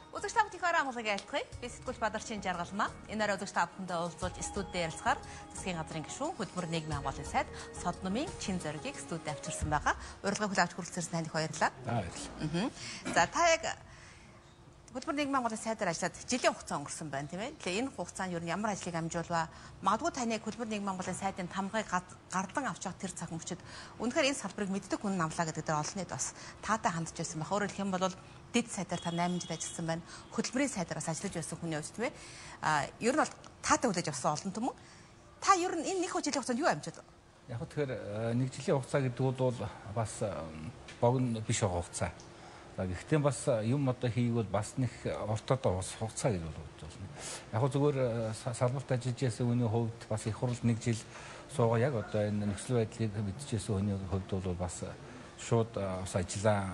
Үзэгч та бүхэн амгалыг айлтгая. Би сэтгүүлч Бадарчин Жаргалмаа. Энэ арай үзэгч та бүхэндээ уулзуулж студид ярилцахаар засгийн газрын гишүүн хөтмөр нийгмийн хамгааллын сайд Сод номын чин зоригийг студид авчирсан байгаа. Урилгыг хүлээж хүрэлцсэн танд их баярлалаа. Баярлалаа. За та яг хөтмөр нийгмийн хамгааллын сайдаар ажиллаад жилийн хугацаа өнгөрсөн байна, тийм ээ. Тэгэхээр энэ хугацаанд юу ямар ажлыг амжуулваа? Магадгүй таны хөтмөр нийгмийн хамгааллын сайдын тамгыг гардан авч байгаа тэр цаг мөчид үнэхээр энэ салбарыг мэддэг хүн намлаа гэдэг дээр олон нийт бас таатай хандж байсан байх. Өөрөөр хэлэх юм бол дэд сайдаар та 8 жил ажилласан байна. Хөтөлбөрийн сайдаараас ажиллаж байсан хүний хувьд тийм ээ. Ер нь бол таатай хүлээж авсан олон түмэн. Та ер нь энэ нэг жилийн хугацаанд юу амжаад? Яг тэгэхээр нэг жилийн хугацаа гэдэг бол бас богино биш хугацаа. Гэхдээ бас юм одоо хийвэл бас нэг ортодоо бас хугацаа гэж бодож байна. Яг зүгээр салбарт ажиллаж байсан хүний хувьд бас их хурл нэг жил суугаа яг одоо энэ нөхцөл байдлыг мэдчихсэн хүний хувьд бол бас шууд бас ажиллаа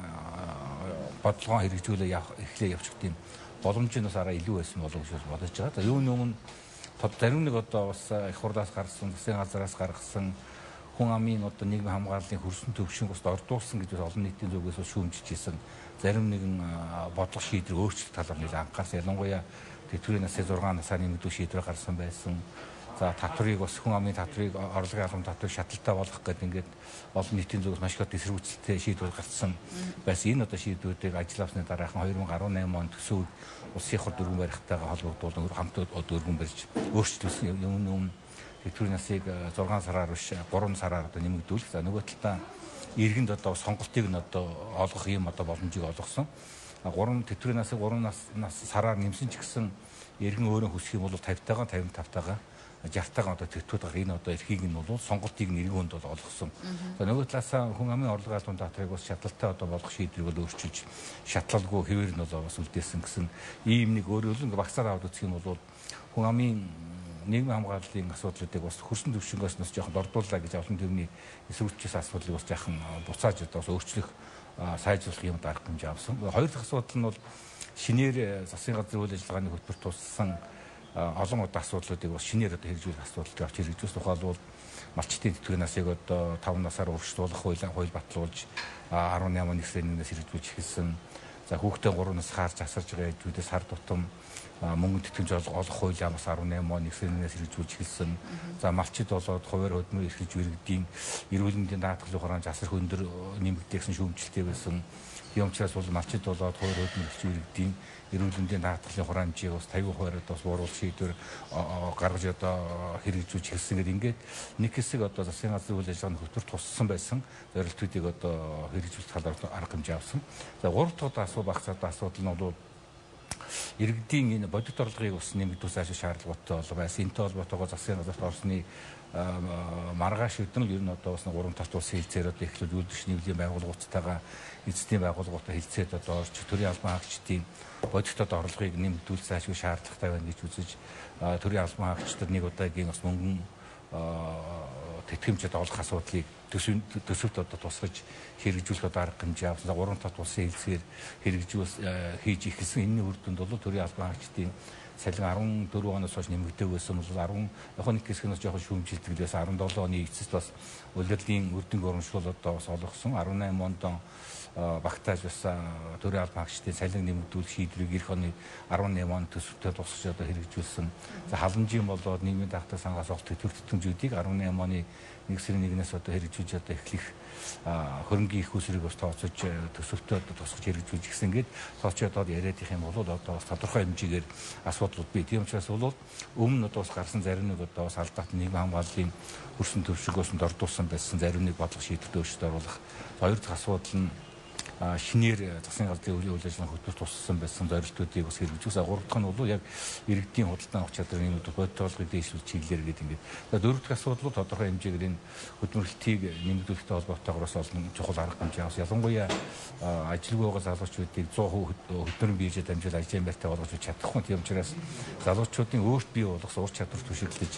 бодлогоо хэрэгжүүлээ эхлээ явчих тийм боломж нь бас арай илүү байсан болов гэж бодож байгаа. За юуны өмнө зарим нэг одоо бас их хурлаас гарсан, засгийн газраас гаргасан хүн амын одоо нийгмийн хамгааллын хөрсөн төвшинг бас ордуулсан гэж олон нийтийн зүгээс шүүмжижсэн зарим нэгэн бодлого шийдвэр өөрчлөлт талаар нэлээд анхаарсан. Ялангуяа тэтгэврийн насны 6 насаар нэмэгдүү шийдвэр гарсан байсан. За татварыг бас хүн амын татварыг орлогын албан татварыг шаталтай болгох гэдэг ингээд олон нийтийн зүгээс маш их эсэргүүцэлтэй шийдвэр гарсан байсан. Энэ одоо шийдвэрүүдийг ажил авсны дараахан 2018 онд төсөв улсын хурд өргөн барихтайгаа холбогдуулан хамт өргөн барьж өөрчлөлсөн юм тэтгэврийн насыг 6 сараар биш 3 сараар одоо нэмэгдүүлэх. За нөгөө талдаа иргэнд одоо сонголтыг нь одоо олгох юм одоо боломжийг олгосон. 3 тэтгэврийн насыг 3 нас сараар нэмсэн ч гэсэн иргэн өөрөө хүсэх юм бол 50-тайгаа 55-тайгаа 60-тайгаа одоо тэтгэврүүд байгаа. Энэ одоо эрхийг нь бол сонголтыг нь иргэн хүнд бол олгосон. За нөгөө талаасаа хүн амын орлогын албан татварыг бас шатлалтай одоо болгох шийдвэрийг бол өөрчилж шатлалгүй хэвээр нь бол бас үлдээсэн гэсэн ийм нэг өөрөөр ингээ багцаар аваад үзэх юм бол хүн амын нийгмийн хамгааллын асуудлуудыг бас хөрсөн төвшнгөөс нь жоохон дордууллаа гэж олон төрний эсвэргчээс асуудлыг бас жоохон буцааж одоо бас өөрчлөх сайжруулах юм дарга хэмжээ авсан. Хоёр дахь асуудал нь бол шинээр засгийн газрын үйл ажиллагааны хөтөлбөрт туссан олон удаа асуудлуудыг бас шинээр одоо хэрэгжүүлэх асуудалд авч хэрэгжүүлсэн тухай бол малчтын тэтгэврийн насыг одоо 5 насаар урьдчилуулах хууль батлуулж 18 нэгслэнээс хэрэгжүүлж эхэлсэн. За хүүхдээ 3 нас хаарч асарж байгаа ээжүүдээс хар тутам мөнгө тэтгэмж олох хуулиа бас 18 он нэгслэнээс хэрэгжүүлж эхэлсэн. За малчид болоод хуваар хөдөлмөр эрхэлж иргэдийн эрүүл мэндийн даатгалын хураамж асар хөндөр нэмэгдсэн шүүмжлэлтэй байсан. Тийм учраас бол малчид болоод хуваар хөдөлмөр эрхэлж иргэдийн эрүүл мэндийн даатгалын хураамжийг бас 50% бас бууруулах шийдвэр гаргаж одоо хэрэгжүүлж эхэлсэн гэдэг ингээд нэг хэсэг одоо засгийн газрын үйл ажиллагааны хөтөлбөрт туссан байсан зорилтуудыг одоо хэрэгжүүлэх талаар арга хэмжээ авсан. За 3 дахь асуудал нь бол иргэдийн энэ бодит орлогыг бас нэмэгдүүлэх шаардлагатай байсан. Энэтэй холбоотойгоо засгийн газарт орсны маргааш өдөр нь ер нь одоо бас 3 талт улсын хэлцээр одоо эхлээд үйлдвэрч нэвлийн байгууллагуудтайгаа эзэдийн байгууллагуудтай хэлцээд одоо орж төрийн албан хаагчдын бодит одоо орлогыг нэмэгдүүлэх заашгүй шаардлагатай байна гэж үзэж төрийн албан хаагчдад нэг удаагийн бас мөнгөн тэтгэмжид олох асуудлыг төсөвт одоо тусгаж хэрэгжүүлэх одоо арга хэмжээ авсан. 3 талт улсын хэлцээр хийж эхэлсэн. Энэний үр дүнд бол төрийн албан хаагчдын салин 14 оноос хойш нэмэгдэх байсан бол 10 яг нэг хэсэг нь жоохон шүүмжилдэг байсан. 17 оны эцэст бас улирлын үр дүнг урамшуул одоо бас олгосон. 18 онд багтааж бас төрийн албан хаагчдын салин нэмэгдүүлэх шийдвэрийг эх оны 18 он төсөвтөө тусгаж одоо хэрэгжүүлсэн. За халамжийн болоод нийгмийн даатгал сангаас олох тэтгэврүүдийг 18 оны 1 сарын 1-ээс одоо хэрэгжүүлж одоо эхлэх хөрөнгийн их усрыг бас тооцож төсөвтөө одоо тусгаж хэрэгжүүлж гисэн гээд тооцоод яриад их юм бол одоо бас тодорхой хэмжээгээр асуудлууд бий. Тийм учраас бол өмнө одоо бас гарсан зарим нэг одоо бас алдаат нийгмийн хамгааллын хөрсөн төвшнгөөс нь дордуулсан байсан зарим нэг бодлого шийдвэрт өөрчлөлт оруулах. Хоёр дахь асуудал нь шинээр засгийн газрын үйл ажиллагааны хөтөлбөрт туссан байсан зорилтуудыг бас хэрэгжүүлсэн. 3 дахь нь бол яг иргэдийн худалдан авах чадрын бодит орлогыг дээшлүүлэх чиглэлээр гэдэг ингээд. За 4 дахь асуудал бол тодорхой хэмжээгээр энэ хөдөлмөрлөлтийг нэмэгдүүлэхтэй холбоотойгоор олон чухал арга хэмжээ авсан. Ялангуяа ажилгүй байгаа залуучуудыг 100% хөдөлмөрийн бюджет амжилт ажлын байртай болгож чадахгүй. Тийм учраас залуучуудын өөрт бий болгосон ур чадвар түшиглэж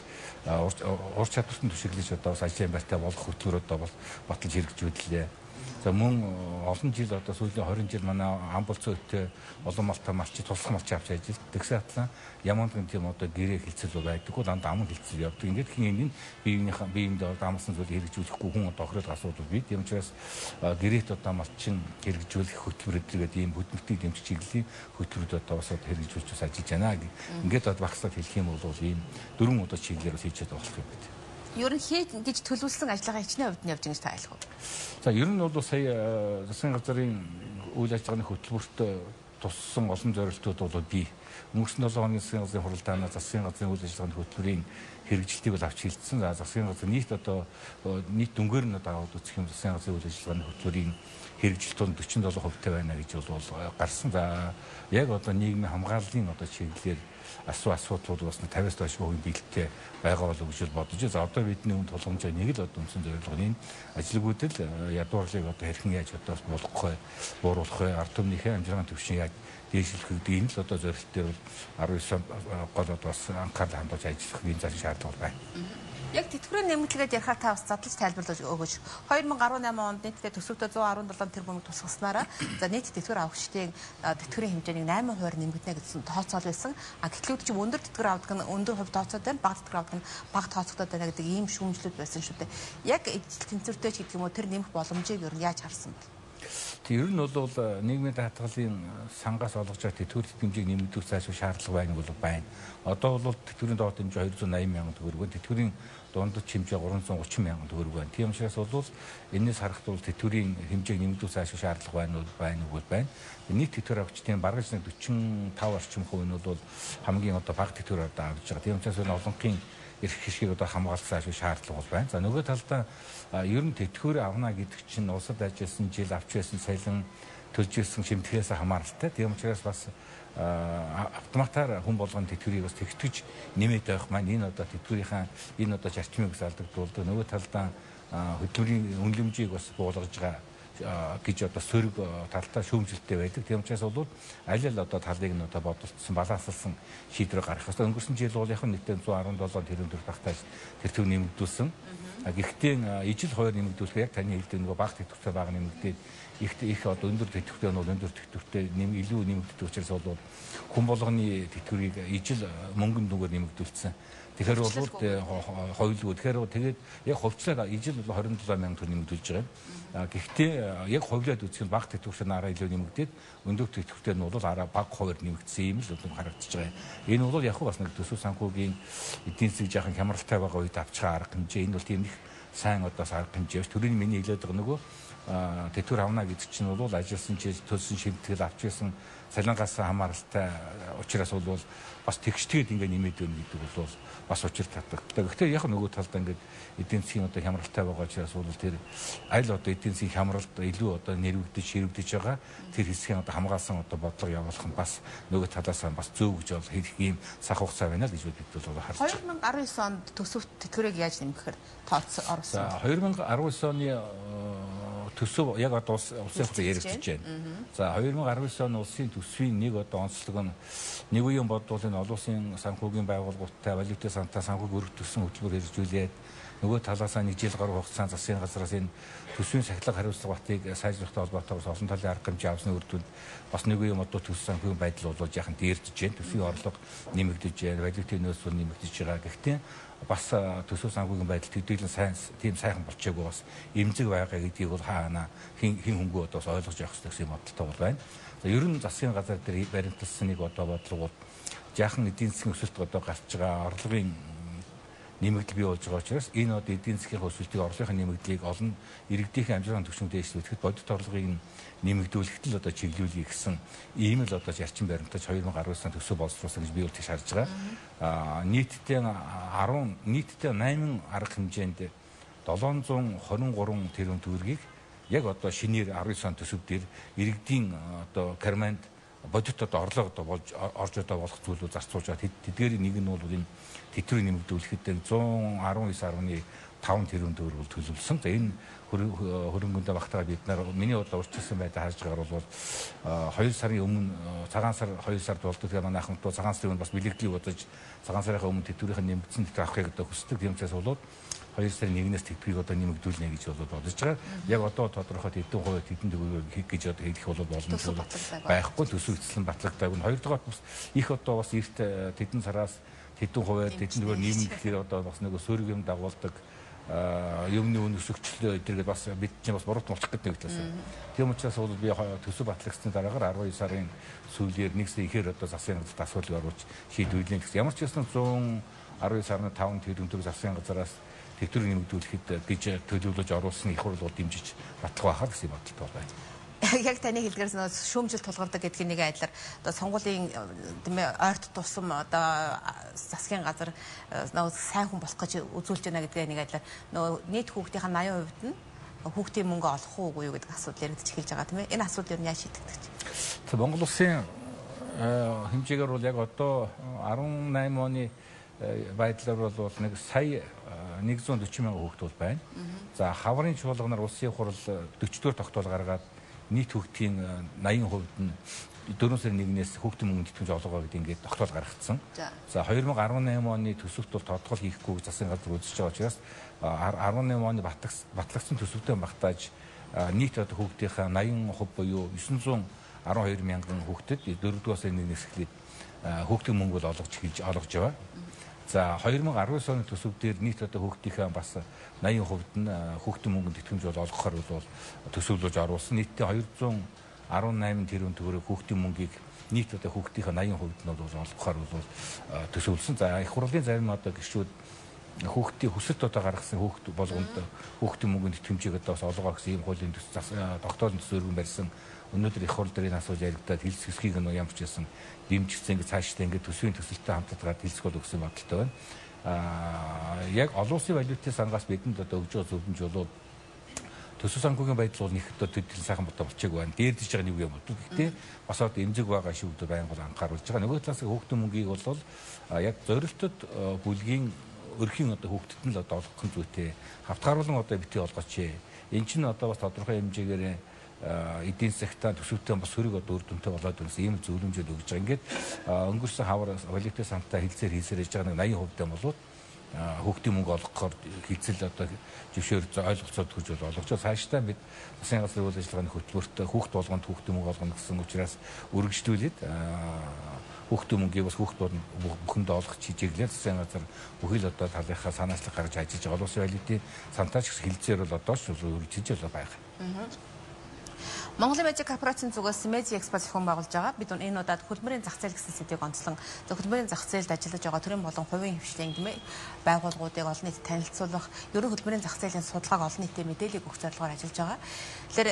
ур чадвартын түшиглэж одоо бас ажлын байртай болох хөтөлбөр одоо бол баталж хэрэгжүүллээ. За мөн олон жил одоо сүүлийн 20 жил манай ам болцоотой олон малтай малчи туслах малчи авч ажиллаж тэгсэн хатлаа ямаандгийн тийм одоо гэрээ хилцэл байдаггүй дандаа ам хилцэл явдаг. Ингээд хин энэ биеинд амлсан зүйл хэрэгжүүлэхгүй хүн одоо охироод асуудал бий. Тийм учраас гэрээт одоо малчин хэрэгжүүлэх хөтөлбөрөд ийм хөдөлмөртийг дэмжих чиглэлийн хөтөлбөрөд одоо бас хэрэгжүүлж бас ажиллаж байна. Ингээд одоо багсаад хэлэх юм бол ийм 4 удаа чиглэлээр бас хийж чадах болох юм байна. Ер нь хийж гэж төлөвлөсөн ажиллагаа хичнээн хувьд нь явж байгаа гэж та айлах уу? За ер нь бол сая засгийн газрын үйл ажиллагааны хөтөлбөрт туссан олон зорилтууд бол бий. Өнгөрсөн 7 хоногийн засгийн газрын хуралдаанаас засгийн газрын үйл ажиллагааны хөтөлбөрийн хэрэгжилтийг бол авч хэлсэн. За засгийн газрын нийт дүнгээр нь одоо аваад үзэх юм засгийн газрын үйл ажиллагааны хөтөлбөрийн хэрэгжилтүүд 47% байна гэж бол гарсан. За яг одоо нийгмийн хамгааллын одоо чиглэлээр асуудлууд бас 50-аас доош хувийн биелэлтэй байгаа болов гэж бодож байна. За одоо бидний үн тулгамжаа нэг л одоо үндсэн зорилго нь ажилгүйдэл ядуурлыг одоо хэрхэн яаж одоо болгох вэ, бууруулах вэ, ард түмнийхээ амжиргааны төвшин яаж дээшлэх гэдэг энэ л одоо зорилт дээр бол 19 гол одоо бас анхаарал хандуулж ажиллах энэ зан шаардлага байна. Яг тэтгэврийн нэмэгдлэгээд ярихаар та бас задлаж тайлбарлаж өгөөч. 2018 онд нийтдээ төсөвтөө 117 тэрбум тусгаснараа за нийт тэтгэвэр авагчдын тэтгэврийн хэмжээнийг 8% нэмэгдэнэ гэсэн тооцоол байсан. Гэтэл ч өндөр тэтгэвэр авдаг нь өндөр хувь тооцоод байна, бага тэтгэвэр авдаг нь бага тооцогдоод байна гэдэг ийм шүүмжлүүд байсан шүү дээ. Яг эзэл тэнцвэртэй ч гэдэг юм уу тэр нэмэх боломжийг ер нь яаж харсан бэ? Ер нь бол нийгмийн даатгалын сангаас олгож байгаа тэтгэврийн хэмжээг нэмэгдүүлэх зайлшгүй шаардлага байна. Одоо бол тэтгэврийн доод хэмжээ 280 мянган төгрөг, тэтгэврийн дундад хэмжээ 330 мянган төгрөг байна. Тийм учраас бол энэс харахад тэтгэврийн хэмжээг нэмэгдүүлэх зайлшгүй шаардлага байна. Нийт тэтгэвэр авагчдын бараг 45 орчим хувь нь бол хамгийн одоо бага тэтгэвэр одоо авч байгаа. Тийм учраас олонхын эрх хэшгийг одоо хамгаалах зайлшгүй шаардлага байна. За нөгөө талдаа ер нь тэтгэвэр авна гэдэг чинь улсад ажилласан жил авч байсан цалин төлж ирсэн шимтгээс хамааралтай. Тийм учраас бас автоматар хүн болгоны тэтгэврийг бас тэгтгэж нэмээд байх маань энэ одоо тэтгэврийнхаа энэ одоо зарчмыг бас алдагдуулдаг. Нөгөө талдаа хөтөлбөрийн үнэлэмжийг бас буулгаж байгаа гэж одоо сөрөг талтай шүүмжлэлтэй байдаг. Тийм учраас бол аль одоо талыг нь одоо бодолцсон, балансалсан шийдвэр гаргах хэрэгтэй. Өнгөрсөн жил бол яг нэгдээ 117 тэрбум төгрөг багтааж тэр төв нэмэгдүүлсэн. Гэхдээ ижил хоёр нэмэгдүүлэх яг таны хэлдэг нөгөө бага тэтгэвртэй бага нэмэгдээд их одоо өндөр тэтгэвртэй нь бол өндөр тэтгэвртэй илүү нэмэгддэг учраас бол хүн болгоны тэтгэврийг ижил мөнгөн дүгээр нэмэгдүүлсэн. Тэгэхээр бол хоёулгүй. Тэгэхээр тэгээд яг хувьчлаад ижил бол 27 мянган төгрөг нэмэгдүүлж байгаа. Гэхдээ яг хувьлаад үзэх нь бага тэтгэвртэй араа илүү нэмэгдээд өндөр тэтгэвртэй нь бол араа бага хуваар нэмэгдсэн юм л харагдаж байгаа. Энэ бол яг бас нэг төсөв санхүүгийн эдийн засаг жаахан хямралтай байгаа үед авчихсан арга хэмжээ. Энэ бол тийм их сайн одоо арга хэмжээ биш. Төрийн миний хэлээд байгаа нөгөө тэтгэвэр авна гэдэг чинь бол ажилласан жил төлсөн шимтгэл авч байсан цалингаас хамааралтай учраас бол бас тэгштэйд ингээ нэмээд өгнө гэдэг бол бас учир татдаг. Гэхдээ яг нөгөө талдаа ингээд эдийн засгийн одоо хямралтай байгаа учраас бол тэр аль одоо эдийн засгийн хямралд илүү одоо нэрвэгдэж ширвэгдэж байгаа тэр хэсгийн одоо хамгаалсан одоо бодлого явуулах нь бас нөгөө талаас нь бас зөв гэж бол хэлэх ийм сах хугацаа байна л гэж бид бол харж байна. 2019 онд төсөвт тэтгэврийг яаж нэмэхээр тооцоо орсон? 2019 оны төсөв яг одоо улсын хугацаа яригдж байна. За 2019 оны улсын төсвийн нэг одоо онцлог нь нэг үеийн бодвол энэ олон улсын санхүүгийн байгууллагуудтай валютын сантай санхүүг өргөдсөн хөтөлбөр хэрэгжүүлээд нөгөө талаасаа нэг жил гаруй хугацаанд засгийн газраас энэ төсвийн сахилга хариуцлага батыг сайжруулахтай холбоотойгоос олон талын арга хэмжээ авсны үр дүнд бас нэг үеийн одоо төсвийн санхүүгийн байдал бол яахан дээрдэж байна. Төсвийн орлого нэмэгдэж байна, валютын нөөц бол нэмэгдэж байгаа. Гэхдээ бас төсөв санхүүгийн байдал төдийлөн тийм сайхан болчихоогүй бас эмзэг байгаа гэдгийг бол хаана хин хөнгөө одоо ойлгож явах хэрэгтэй гэсэн бодолтой бол байна. За ер нь засгийн газар дээр баримталсан нэг одоо бодлого бол жаахан эдийн засгийн өсөлт одоо гарч байгаа орлогын нэмэгдэл бий болж байгаа учраас энэ одоо эдийн засгийн өсөлтийг орлогын нэмэгдлийг олон иргэдийн амжиргааны түвшинд дэвшүүлэхэд бодит орлогыг нэмэгдүүлэхэд л одоо чиглүүлэх гэсэн ийм л одоо зарчим баримтаж 2019 оны төсөв боловсруулсан гэж би бол тийш харж байгаа. Нийтдээ 8 арга хэмжээнд 723 тэрбум төгрөгийг яг одоо шинээр 19 он төсөв дээр иргэдийн одоо карманд бодит одоо орлого одоо болж орж одоо болох зүйлүүд зарцуулж байгаа. Тэдгээр нэг нь бол энэ тэтгэврийг нэмэгдүүлэхэд 119.5 тэрбум төгрөг бол төлөвлөсөн. За энэ хөрөнгөндөө багтаага бид нар миний бодлоор урьдчилсан байдлаар харж байгаагаар бол 2 сарын өмнө цагаан сар 2 сард болдог. Тэгээ манай ахмадууд цагаан сарын өмнө бас бэлэгдлийг бодож цагаан сарын өмнө тэтгэврийн нэмэгдсэн тэтгэвэр авахыг одоо хүсдэг. Тийм учраас бол 2 сарын 1-ээс тэтгэврийг одоо нэмэгдүүлнэ гэж бодож байгаа. Яг одоо тодорхой хэдэн хувь хэдэн төгрөг гэж одоо хэлэх боломжтой байхгүй, төсөв эцэслэн батлагдаагүй. Хоёрдугаар бас их одоо бас эрт тэдэн сараас хэдэн хувиар тэдэн төгрөг нэмнэ гэхээр одоо бас нэг сөрөг юм дагуулдаг юмны үн өсөгчлөө эдэргээд бас бид чинь бас буруут мулчих гэдэг талаас. Тийм учраас бол би төсөв батлагдсны дараагаар 12 сарын сүүлээр 1 сая ихээр одоо засгийн газарт асуудлыг оруулж шийдвэрлэнэ гэсэн. Ямар ч байсан 112 сарын 5-нд тэрүүнтэйг засгийн газараас тэтгэврийг нэмэгдүүлэхэд гэж төлөвлөж оруулсан их хурл бол дэмжиж батлах байхаа гэсэн бодолтой байна. Яг таны хэлдгээрс шүүмжил тулгардаг гэдгийг нэг айдлаар одоо сонгуулийн тийм ээ ойрт тусам одоо засгийн газар сайн хүн болох гэж үзүүлж байна гэдгээ нэг айдлаар нөгөө нийт хүүхдийн 80% нь хүүхдийн мөнгө олох уугүй юу гэдэг асуудал яригдчих эхэлж байгаа тийм ээ. Энэ асуудал юу яаж шийдэгдэж байна? Монгол улсын хэмжээгээр бол яг одоо 18 оны байдлаар бол нэг сая 140 мянган хүүхэд бол байна. За хаврын чуулганаар улсын хурал 44 тогтоол гаргаад нийт хүүхдийн 80% нь 4 сарын 1-ээс хүүхдийн мөнгө тэтгэмж олгоо гэдэг ингээд тогтоол гаргацсан. За 2018 оны төсөвт бол тодтол хийхгүй засгийн газар үзэж байгаа учраас 18 оны батлагдсан төсөвтэй багтааж нийт одоо хүүхдийнхээ 80% буюу 912 мянган хүүхдэд 4-р сарын 1-ээс эхлээд хүүхдийн мөнгө бол олгож байгаа. За 2019 оны төсөв дээр нийт одоо хүүхдийнхээ бас 80% нь хүүхдийн мөнгөнд тэтгэмж бол олгохоор бол төсөвлөж оруулсан. Нийтдээ 218 тэрбум төгрөг хүүхдийн мөнгийг нийт одоо хүүхдийнхээ 80% нь бол олгохоор бол төсөвлөсөн. За их хурлын зарим одоо гишүүд хүүхдийн хүсэлт одоо гаргасан хүүхд болгонд хүүхдийн мөнгөнд тэтгэмжийг одоо бас олгоо гэсэн ийм хуулийн тогтоолын төсөөргөн барьсан. Өнөөдөр их хурл дээр энэ асуулт яригдаад хэлс хэсгийг нь ямар ч байсан дэмжигдсэн ингээд цаашдаа ингээд төсвийн төсөлтөд хамтдаад хэлцэх бол өгсөн бодолтой байна. Яг олон улсын валютын сангаас бидэнд одоо өгж байгаа зөвлөмж бол төсөв санхүүгийн байдал бол нэг одоо төдийлөн сайхан болчихгүй байна. Дээрдэж байгаа нэг юм бол гэхдээ бас одоо эмзэг байгаа шүү дээ байнга бол анхааруулж байгаа. Нөгөө талаас хүүхдийн мөнгийг бол яг зорилтод бүлгийн өрхийн одоо хүүхдэд нь л одоо олгох нь зүйтэй. Хавтгааруулан одоо битгий олгооч. Эн чинь одоо бас тодорхой хэмжээгээр эдийн засгтаа төсөвтэй бас хөрөг одоо үр дүнтэй болоод ирсэн ийм зөвлөмжөд өгж байгаа. Ингээд өнгөрсөн хавар валютын сантаа хэлсээр хийж байгаа нэг 80% болоод хүүхдийн мөнгө олгохоор хилцэл одоо зөвшөөр ойлголцоод өгч бол олгож цаашдаа бид засгийн газрын үйл ажиллагааны хөтөлбөрт хүүхд болгонд хүүхдийн мөнгө олгоно гэсэн учраас үргэлжлүүлээд хүүхдийн мөнгийг бас хүүхд бүхэндээ олгох чиглэлээр засгийн газар бүхэл одоо талынхаа санаачлаг гаргаж ажиллаж байгаа. Улсын валютын сантаач хэлцээр бол одоо ч үргэлжлэж байгаа. Монголын Медиа корпорацийн зүгээс Медиа Экспо зохион байгуулж байгаа. Бид энэ удаад хөдөлмөрийн зах зээл гэсэн сэдвийг онцлон хөдөлмөрийн зах зээлд ажиллаж байгаа төрийн болон хувийн хвшлийн гэмээр байгууллагуудыг олон нийтэд танилцуулах, ерөн хөдөлмөрийн зах зээлийн судалгааг олон нийтэд мэдээлэл өгөх зорилгоор ажиллаж байгаа. Тэгэхээр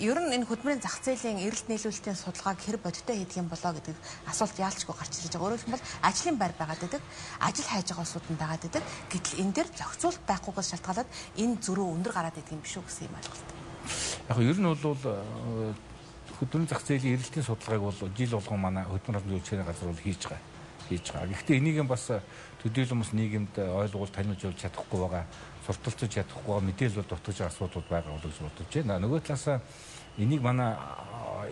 ер нь энэ хөдөлмөрийн зах зээлийн эрэлт нийлүүлэлтийн судалгааг хэр бодиттой хийдэг юм болоо гэдэг асуулт яалчгүй гарч ирж байгаа. Өөрөөр хэлбэл ажлын байр байгаад байдаг, ажил хайж байгаа улсууд байгаад байдаг. Гэтэл энэ дээр зохицуулт байхгүйгээс шалтгаалаад энэ зөрүү өндөр гараад идэг юм биш үү гэсэн юм ойлголт. Яг ер нь бол хөдөлмөрийн зах зээлийн эрэлтийн судалгааг бол жил болгон манай хөдөлмөр хамтын үйлчилгээний газар бол хийж байгаа. Гэхдээ энийг бас төдийлөн бас нийгэмд ойлгуул таниулж чадахгүй байгаа, сурталчилж чадахгүй байгаа мэдээлэл бол дутгаж байгаа асуудал байгаа бол гэж бодож байна. Нөгөө талаас энийг манай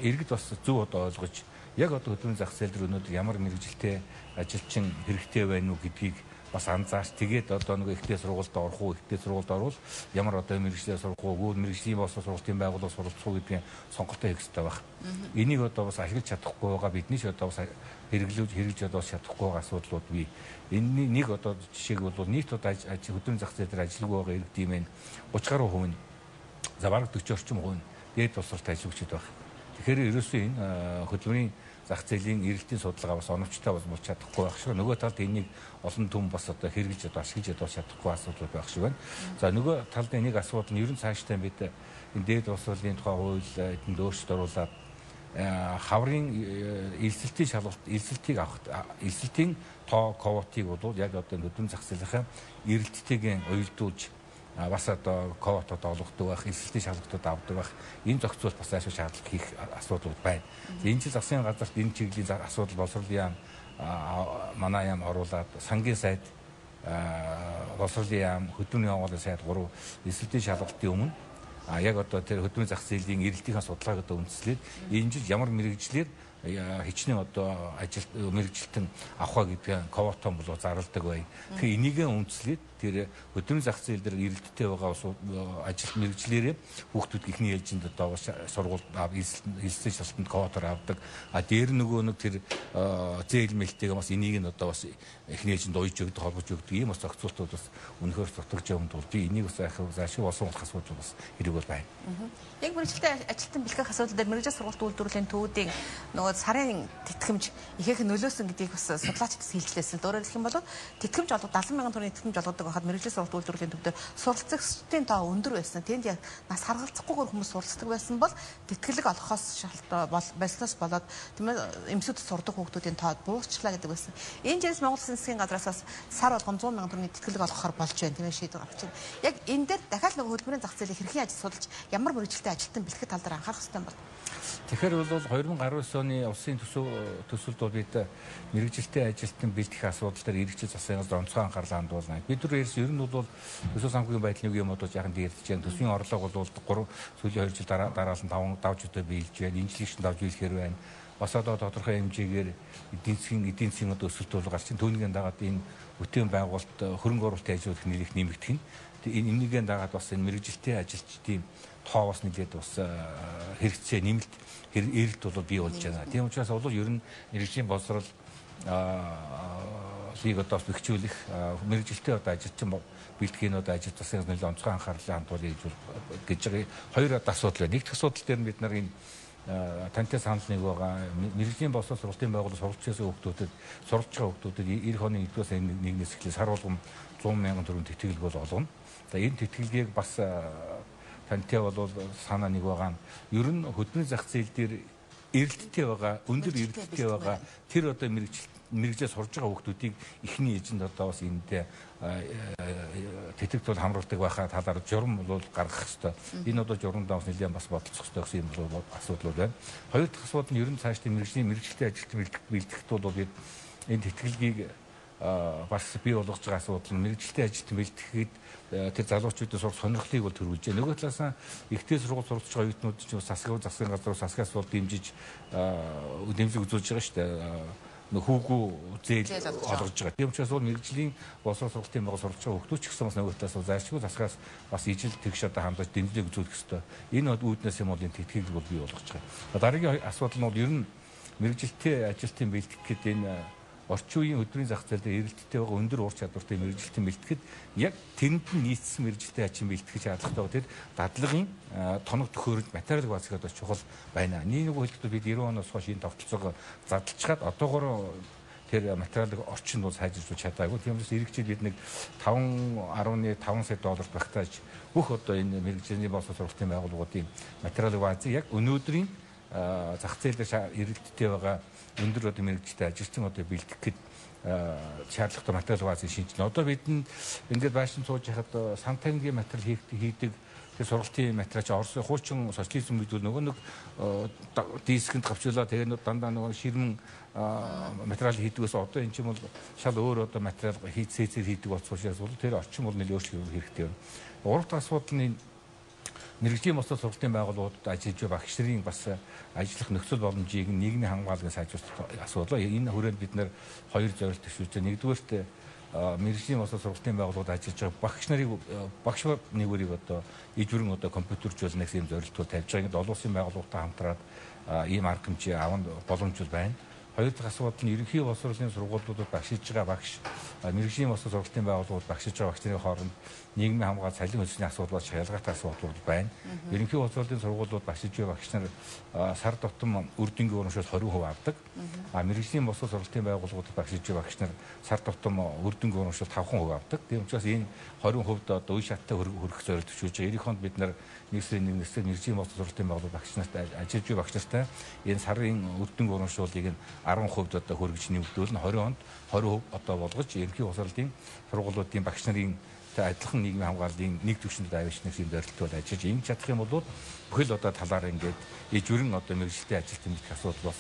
иргэд бас зөв одоо ойлгож яг одоо хөдөлмөрийн зах зээл дээр өнөөдөр ямар мэргэжилтэй ажилчин хэрэгтэй байна уу гэдгийг бас анзаарч тэгээд одоо нэг ихтэй сургуульд орох уу, ихтэй сургуульд орвол ямар одоо мэргэжлээ сурах уу, мэргэжлийн бос сургуулийн байгууллага суралцах уу гэдгийг сонголтоо хийх хэрэгтэй байна. Энийг одоо бас ашиглаж чадахгүй байгаа бидний ч одоо бас хэрэгжиж одоо чадахгүй байгаа асуудлууд бий. Энэний нэг одоо жишээг бол нийт одоо хөдөлмөрийн зах зээл дээр ажиллагүй байгаа иргэдийн мэн 30 гаруй хувь нь за бараг 40 орчим хувь нь дээд тусалт ажиллагчид байна. Тэгэхээр ерөөсөө энэ хөдөлмөрийн зах зээлийн эрэлтийн судалгаа бас оновчтой болж чадахгүй байх шиг. Нөгөө талд энийг олон түн бас одоо хэрэгжилж одоо ашиглаж одоо чадахгүй асуудал байх шиг байна. За нөгөө талд нэг асуудал нь ерөн цаашдаа бид энэ дээд улс хурлын тухай хууль эдэнд өөрчлөлт оруулаад хаврын элсэлтийн шалгалт элсэлтийн тоо квотыг бол яг одоо хөдөлмөрийн зах зээлийнхаа эрэлттэйг уялдуулж бас одоо квотод олгодог байх, элсэлтийн шалгалтууд авдаг байх. Энэ зохицуулт бас аашгүй шаардлага хийх асуудлууд байна. Энэ жил засгийн газарт энэ чиглэлийн асуудал боловсролын яам манай яам оруулаад сангийн сайд боловсролын яам хөдөлмөрийн явуулын сайд 3 элсэлтийн шалгалтын өмнө яг одоо тэр хөдөлмөрийн зах зээлийн эрэлтийн судалгааг одоо үндэслээд энэ жил ямар мэргэжлэр хичнээн одоо ажил мэрэгжилтэн авах гэдэг ковотон болоо зарладаг бай. Тэгэхээр энийгээ үндэслээд тэр хөдөлмөрийн зах зээл дээр эрэлттэй байгаа ажил мэрэгчлэрээ хүүхдүүд ихний ээлжинд одоо сургууль хэлсэн шалтгаанд ковотор авдаг. Дээр нөгөө нэг тэр зээл мэлтэйг бас энийг нь одоо бас ихний ээлжинд уйж өгдөг, холбож өгдөг ийм бас зохицуултууд бас үнэхээр дутагж явсан тул би энийг бас заашгүй болсон асуудал бас хэрэг бол байна. Яг мэрэгчлээ ажилтан бэлтгэх асуудал дээр мэрэгжил сургалт үйлдвэрлэлийн төвүүдийн нөгөө сарын тэтгэмж ихээхэн нөлөөсөн гэдгийг бас судлаач бас хэлжлээсэн. Өөрөөр хэлэх юм бол тэтгэмж олгох 70 мянган төгрөгийн тэтгэмж олгодог байхад мэрэгжил сургалт үйлдвэрлэлийн төвдөр суралцагчдын тоо өндөр байсан. Тэнд яг нас харгалзахгүйгээр хүмүүс суралцдаг байсан бол тэтгэлэг олохоос болсноос болоод тийм ээ эмсүүд сурдаг хүүхдүүдийн тоо буурчлаа гэдэг байсан. Энэ жирээс Монгол Улсын засгийн газраас бас сар болгон 100 мянган төгрөгийн тэтгэлэг олгохоор болж байна тийм ээ шийдвэр авч байна. Яг энэ дээр дахиад нөгөө хөдөлмөрийн зах зээлийг хэрхэн ажил судалж ямар мэрэгжилтэй ажилтан бэлтгэх тал дээр анхаарах хэрэгтэй бол. Тэгэхээр бол 2019 оны улсын төсөлд бол бид мэрэгжилтэй ажилтан бэлтгэх асуудал дээр иргэжил засагаас онцгой анхаарлаа хандуулна. Бид ер нь бол төсөв санхүүгийн байдлын үеийн модод яхан дээрдэж байна. Төсвийн орлого бол сүүлийн 2 жил дараалал нь 5 давж өдөө биелж байна. Инжлэгч давж биелэхээр байна. Бас одоо тодорхой хэмжээгээр эдийн засгийн өсөлт бол гарч ин түүнийгээ дагаад энэ бүтээн байгуулалт хөрөнгө оруулалтын ажлуудыг нэлээд нэмэгдэх нь. Энийгээ дагаад бас энэ мэрэгжилтэй ажилчдын тоо бас нэлээд бас хэрэгцээ нэмэлт эрэлт бол бий болж байна. Тийм учраас бол ер нь мэрэгжлийн боловсрол лиг одоо бэхжүүлэх мэрэгжилтэй одоо ажилчин бэлтгэхийн одоо ажил засгийн нэлээд онцгой анхаарлаа хандуулъя гэж байгаа хоёр асуудал байна. Нэгдүгээр асуудал дээр бид нар энэ тантай санал нэг байгаа мэрэгжлийн боловсрол сургалтын байгууллага суралцж байгаа хүүхдүүдэд суралж байгаа хүүхдүүдэд эх оны 1-р сарын 1-ээс эхлээ сар болгон 100 мянган төгрөгийн тэтгэлэг бол олгоно. За энэ тэтгэлгийг бас тантай бол санаа нэг байгаа нь ер нь хөдөлмөрийн зах зээл дээр эрэлттэй байгаа, өндөр эрэлттэй байгаа тэр одоо мэрэгжил сурж байгаа хүүхдүүдийг эхний эжэнд одоо бас эндээ тэтгэвч хамруулдаг байхаа талаар журам бол гаргах хэрэгтэй. Энэ одоо журамдаа бас нэлээд бас бодолцох хэрэгтэй гэсэн юм бол асуудал байна. Хоёр дахь асуудал нь ер нь цаашдын мэрэгжилтэй ажилтнууд бэлтгэхэд бол бид энэ тэтгэлгийг бас бий болгож байгаа асуудал нь мэрэгжилтэй ажилтан бэлтгэхэд тэр залуучуудын сурах сонирхлыг бол төрүүлж байна. Нөгөө талаас нь ихтэй сургууль сурч байгаа оюутнууд ч засгийн газруу засгаас бол дэмжиж дэмжлэг үзүүлж байгаа шүү дээ. Хүүгүү зээл олгож байгаа. Тийм учраас бол мэрэгжлийн боловсрол сургалтын байгууллага сурч байгаа хүүхдүүд ч гэсэн бас нөгөө талаас зайлшгүй засгаас бас ижил тэгш одоо хандаж дэмжлэг үзүүлэх ёстой. Энэ үүднээс юм бол энэ тэтгэлэг бол бий болгож байгаа. Дараагийн асуудал нь бол ер нь мэрэгжилтэй ажилтны бэлтгэхэд энэ орчин үеийн хөдөлмөрийн зах зээл дээр эрэлттэй байгаа өндөр ур чадвартай мэрэгжилтэн бэлтгэхэд яг тэнд нь нийцсэн мэрэгжилтэй ажилтан бэлтгэх шаардлагатай байгаа. Тэр дадлагын тоног төхөөрөмж материалын баасгад чухал байна. Нэг хэлэхдээ бид 90 оноос хойш энэ тогтолцоог задлчаад одоогоор тэр материалын орчинд бол сайжруулж чадаагүй. Тийм учраас эх жил бид нэг 5.5 сая доллар багтааж бүх одоо энэ мэрэгжлийн боловсрол сургалтын байгууллагуудын материалын баазыг яг өнөөдрийн зах зээлээр эрэлттэй байгаа өндөр одоо мэрэгжтэй ажилтан одоо бэлтгэхэд шаардлагатай материал баазыг шинжилнэ. Одоо бидэнд ингээд байшин сууж яхад сантангийн материал хийдэг тэр сургалтын материал чи Орос хуучин социализм үед нөгөө нэг дискэнд гавчлаа тэгээ дандаа нөгөө ширмэн материал хийдгээс одоо эн чинь бол шал өөр одоо материал хийцээр хийдэг болцоос бол тэр орчин бол нэлээд өөрчлөлт хэрэгтэй байна. Гурав дахь асуудал нь мэрэгжлийн боловсрол сургалтын байгууллагуудад ажиллаж байгаа багш нарын бас ажиллах нөхцөл боломжийг нийгмийн хамгааллыг сайжруулах асуудал. Энэ хүрээнд бид нэр хоёр зорилт төшөөж байгаа. Нэгдүгээрт мэрэгжлийн боловсрол сургалтын байгууллагууд ажиллаж байгаа багш нарыг багш нэгүрийг одоо ижвэрэн одоо компьютержүүлнэ гэсэн юм зорилтууд тавьж байгаа. Ингээд олон улсын байгууллагуудтай хамтраад ийм арга хэмжээ авах боломж байна. Хоёр дахь асуудал нь ерөнхий боловсролын сургуулиудад багшиж байгаа багш мэрэгжлийн боловсрол сургалтын байгууллагууд багшиж байгаа багш нарын хооронд нийгмийн хамгаалалт цалин хөлсний асуудал бол шалгалттай асуудал байна. Ерөнхий боловсролын сургуулиуд багшиж байгаа багш нар сар тутам үр дүнгийн урамшуул 20% авдаг. Мэрэгжлийн боловсрол сургалтын байгууллагуудад багшиж байгаа багш нар сар тутам үр дүнгийн урамшуул 5% авдаг. Тийм учраас энэ 20%-д одоо үе шаттай хүрэх зорилт төшөөж байгаа. Эх хонд бид нар нэгсрийн мэрэгжлийн боловсрол сургалтын байгууллагууд багш нартай ажиллаж байгаа багш нартай энэ сарын үр дүнгийн урамшуулыг нь 10% одоо хөргөж нэмэгдүүлнэ. 20 онд 20% одоо болгож ерөнхий боловсролын сургуулиудын багш нарын адилхан нийгмийн хамгааллын нэг түвшинд авчнах юм дөрөлтөд ажиллаж ингэж чадах юм бол бүхэл одоо талаар ингээд ижвэрэн одоо мэргэжилтийн ажил тэмдэх асуудал бас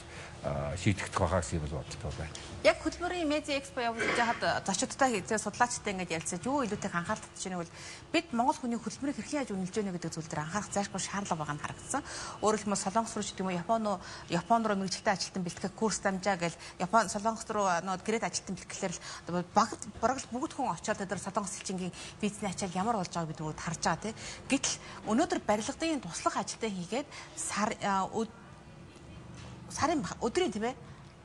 шийдэгдэх байгааг юм бол бодолтой байна. Яг хөтөлбөрийн Медиа Экспо явуулаад зочдтой судлаачтай ингээд ярилцаж юу илүүтэй анхаарал татж байгааг бол бид Монгол хүний хөтөлбөрийг хэрхэн яаж үнэлж байна гэдэг зүйл дээр анхаарах зайлшгүй шаардлага байгаа нь харагдсан. Өөрөөр хэлбэл Солонгос руу ч гэдэг юм уу Япон руу мэргэжилтийн ажилтан бэлтгэх курс дамжаа гэл Япон Солонгос руу гэрээд ажилтан бэлтгэхлээр бараг бүгд хүн очиод өдөр Солонгос элчингийн визний ачаал ямар болж байгааг бид бүгд харж байгаа тийм. Гэтэл өнөөдөр барилгын туслах ажилтаа хийгээд сарын өдрийн тийм ээ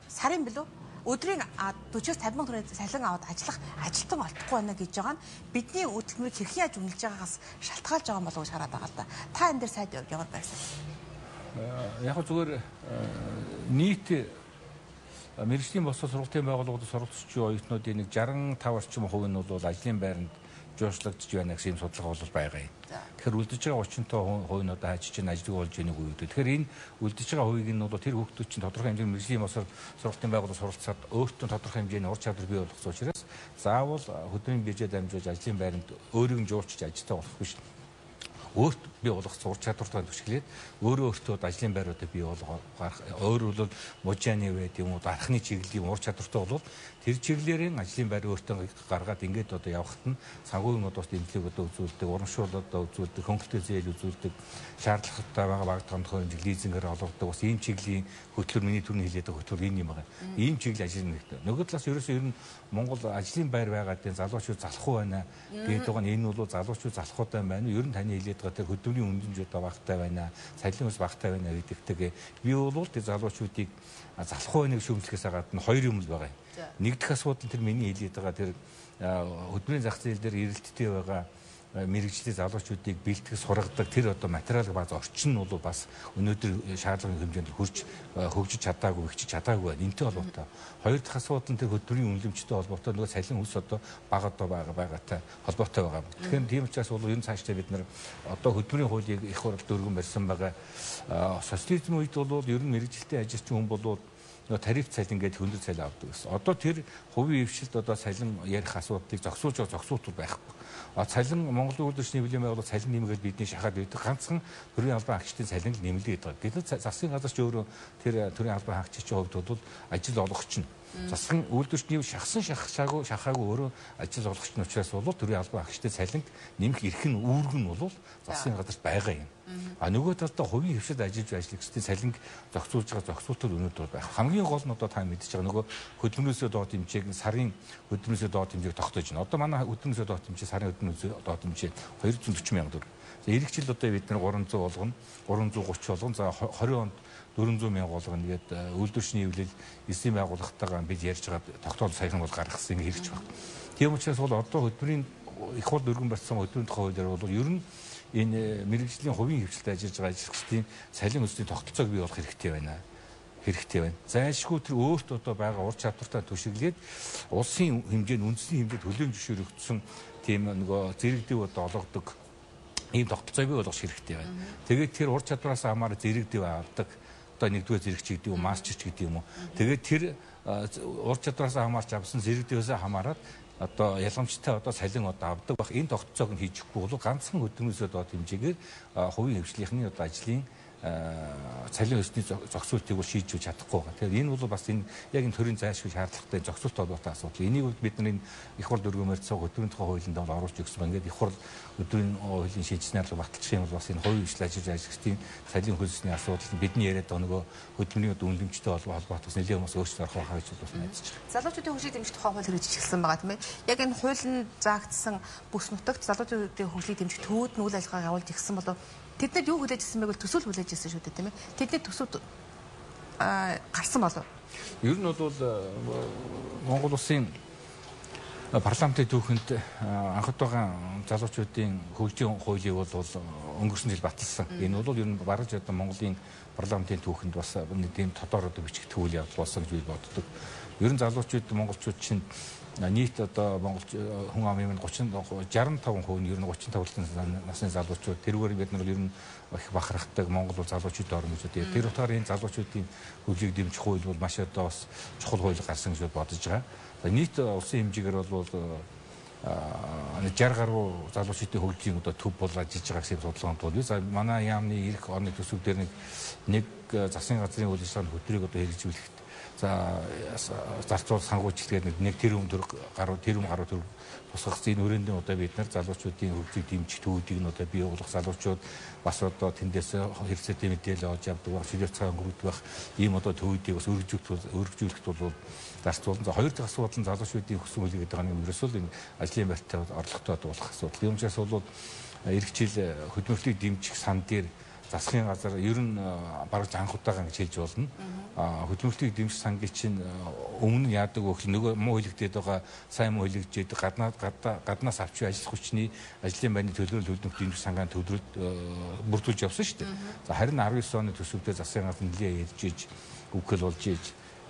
сарын билүү өдрийн 40-50 төгрөг салин аваад ажиллах ажилтан олдохгүй байна гэж байгаа нь бидний хөтөлбөрийг хэрхэн яаж үнэлж байгаагаас шалтгаалж байгаа болов уу гэж хараад байгаа л да. Та энэ дээр сайд ямар байсаа? Яг зүгээр нийт мэргэжлийн босоо сургалтын байгууллагууд суралцж буй оюутнуудын нэг 65 орчим хувь нь бол ажлын байранд жуушлагдж байна гэсэн судалгаа бол байгаа юм. Тэгэхээр үлдэж байгаа 30% хувь нь одоо ажиж чинь ажлыг болж ийнэг үү. Тэгэхээр энэ үлдэж байгаа хувийг нь бол тэр хүүхдүүд чинь тодорхой хэмжээний мэргэжлийн босоор сургалтын байгууллага суралцаад өөртөө тодорхой хэмжээний ур чадвар бий болгох учраас заавал хөдөлмөрийн бюджет дамжуулж ажлын байранд өөрийг нь жуулчиж ажилтаа болох биш. Өөрт бий болгох ур чадвартай түшиглээд өөртөө ажлын байруудаа бий болгох өөр бол мужааны вэ тийм үү дарахны чиглэлийн ур чадвартай бол тэр чиглэлээр ажлын байр өөртөө гаргаад ингээд одоо явхад нь санхүүгийн одоос дэмжлэг одоо үзүүлдэг, урамшуул одоо үзүүлдэг, хөнгөлтэй зээл үзүүлдэг, шаардлагатай байгаа баг томдохын лизингээр олгодог бас ийм чиглэлийн хөтөлбөр миний түрүүний хэлээд байгаа хөтөлбөр энэ юм байна. Ийм чиглэл ажил нэгтэй. Нөгөө талаас ерөөсөө ер нь Монгол ажлын байр байгаад энэ залуучууд залахгүй байна гэдэг байгаа нь энэ бол залуучууд залахуйтай байна. Ер нь таны хэлээд байгаа тэр хөдөлмөрийн үнэлэмж одоо багтай байна, цалин ус багтай байна гэдэгтэйгээ би бол тэр залуучуудыг залахгүй байныг шүүмжлэхээс гадна хоёр юм л байгаа юм. Нэг дэх асуудал нь тэр миний хэлээд байгаа тэр хөдөлмөрийн зах зээл дээр эрэлттэй байгаа мэргэжлийн залуучуудыг бэлтгэх сургадаг тэр одоо материал бааз орчин нь бол бас өнөөдөр шаардлагын хэмжээнд хөгжиж чадаагүй, ихчиж чадаагүй байна. Энтэй холбоотой. Хоёр дахь асуудал нь тэр хөдөлмөрийн үнэлэмжтэй холбоотой нөгөө цалин хүс одоо бага одоо байгаатай холбоотой байгаа. Тэгэхээр тийм учраас бол ер нь цаашдаа бид нар одоо хөдөлмөрийн хуулийг их хурд дөргөн барьсан байгаа. Социализм үед бол ер нь мэргэжилтийн ажилчин хүн бол тариф цалин гэдэг хөндөр цалин авдаг гэсэн. Одоо тэр хувийн хвшилт одоо цалин ярих асуудлыг зогсуулж байхгүй. Цалин Монголын улс орчны хэмжээний байгууллага цалин нэмгээд бидний шахаад байдаг ганцхан төрийн албан хаагчдын цалин нэмэлт гэдэг. Гэтэл засгийн газар ч өөрөө тэр төрийн албан хаагчдын хувьд бол ажил олгогч нь засгийн үйлдвэрчний шахаагүй өөрөө ажил олгогч нь учраас бол төрийн албан хаагчдын цалинг нэмэх эрх нь үүрэг нь бол засгийн газарт байгаа юм. Нөгөө талдаа хувийн хвшилд ажиллаж ажлагчдын цалинг зохицуулж байгаа зохицуултууд өнөөдөр байх. Хамгийн гол нь одоо та мэдж байгаа нөгөө хөдөлмөрөөсөө доод хэмжээг сарын хөдөлмөрөөсөө доод хэмжээг тогтоож байна. Одоо манай хөдөлмөрөөсөө доод хэмжээ сарын хөдөлмөрөөсөө доод хэмжээ 240 сая төгрөг. За эх жил одоо бид нар 300 болгоно, 330 болгоно. За 20 онд 400 мянга болгоно гэдэг үйлдвэрчний эвлэл эсийн байгууллагатайгаа бид ярьж байгаа тогтоол саяхан бол гаргасан ингэ хэрэгж байна. Тийм учраас бол одоо хөдөлмөрийн их хурд өргөн барьсан хөдөлмөрийн тухай хуулиар бол ер нь энэ мэргэжлийн хувийн хвшилтэд ажиллаж байгаа ажилчдын цалин өсөлтийн тогтолцоог бий болох хэрэгтэй байна. Зайлшгүй тэр өөрт одоо байгаа ур чадвартай түшиглээд улсын хэмжээнд үндэсний хэмжээнд төлөөлж зөвшөөрөгдсөн тийм нөгөө зэрэгдэв одоо олгодог ийм тогтолцоо бий болгох хэрэгтэй байна. Тэгээд тэр ур чадвараас хамаараа зэрэгдэв авдаг одоо нэгдүгээр зэрэгч гэдэг юм, мастерч гэдэг юм уу. Тэгээд тэр ур чадвараас хамаарч авсан зэрэгдэвээс хамаарат одоо ялгамжтай одоо цалин одоо авдаг бах энэ тогтцоог нь хийчихгүй бол ганцхан хөдөлмөрөөсөө доод хэмжээгээр хувийн хвшлийнхны одоо ажлын цалин өсний зохицуултыг бол шийдэж чадахгүй байгаа. Тэгэхээр энэ бол бас энэ яг энэ төрийн зайлшгүй шаардлагатай зохицуулт холбоотой асуудал. Энийг бид нар энэ их хурд өргөмөр цог хөдөлмөрийн тухай хуулинд бол оруулж өгсөн байна. Ингээд их хурд өдрийн хуулийн шийдснээр л баталчих юм бол бас энэ хувийн хвшил ажиллаж ажигчдын цалин хөлсний асуудал бидний яриад байгаа нөгөө хөдөлмөрийн үнэлэмжтэй холбоотой нэлээд хүмүүс өөрсдөө орох байхаа гэж бас найдаж байна. Залуучуудын хөгжлийн дэмжих тухай хууль хэрэгжиж эхэлсэн байгаа тийм ээ. Яг энэ хуулийн заагдсан бүс нутагт залуучуудын хөгжлийг дэмжих төвүүд нь үйл ажиллагаа явуулж ирсэн болов тэд нар юу хүлээж ирсэн байг бол төсөөл хүлээж ирсэн шүү дээ тийм ээ. Тэдний төсөвд гарсан болов. Ер нь бол Монгол улсын парламентын түүхэнд анхад байгаа залуучуудын хөгжлийн хуулийг бол өнгөрсөн жил баталсан. Энэ бол ер нь бараж одоо Монголын парламентын түүхэнд бас нэг тийм тодор одоо бичих төвөл явдал болсон гэж би боддог. Ер нь залуучууд монголчууд чинь нийт одоо Монгол хүн амын 65% нь ер нь 35 насны залуучууд тэрүүгээр бид нар ер нь их бахархдаг Монгол залуучууд орно гэж үү. Тэр утгаар энэ залуучуудын хөгжийг дэмжих хууль бол маш одоо бас чухал хууль гарсан гэж бодож байгаа. Нийт улсын хэмжээгээр бол 60 гаруй залуучуудын хөгжлийн одоо төв болгож иж байгаа гэсэн судалгаанд бол манай яамны эх оны төсөв дээр нэг засгийн газрын үйл ажиллагааны хөтөлбөрийг одоо хэрэгжүүлэхэд зарцуул сангуулчлалгээд нэг тэрбум гаруй төгрөг тусгах зүйн өрөөндөө одоо бид нар залуучуудын хөгжийг дэмжих төвүүдийг нь одоо бий болгох залуучууд бас одоо тэндээс хэрэгцээтэй мэдээлэл олж авдаг байх, шилжих цагаан хүргэх байх ийм одоо төвүүдийг бас өргөжүүлэхэд бол зарцуулсан. За хоёр дахь асуудал нь залуучуудын хүссэн үйл гэдэг нь ерөөсөө энэ ажлын байртай орлоготой болох асуудал. Ийм учраас бол эх жил хөдөлмөрлөлтийг дэмжих сан дээр засгийн газар ер нь бараг анх удаага гэж хэлж болно. Хөдөлмөрлөлтийг дэмжих сангийн чинь өмнө яадаг вэ гэхэл нөгөө муу хилэгдээд байгаа сайн муу хилэгдээд гаднаас авч ажиллах хүчний ажлын байрны төлөөлөл хөдөлмөрлөлт дэмжих сангааны төвлөрөлд бүрдүүлж явсан шүү дээ. За харин 19 оны төсөвдөө засгийн газар нэлээд ярьж иж үгхэл болж иж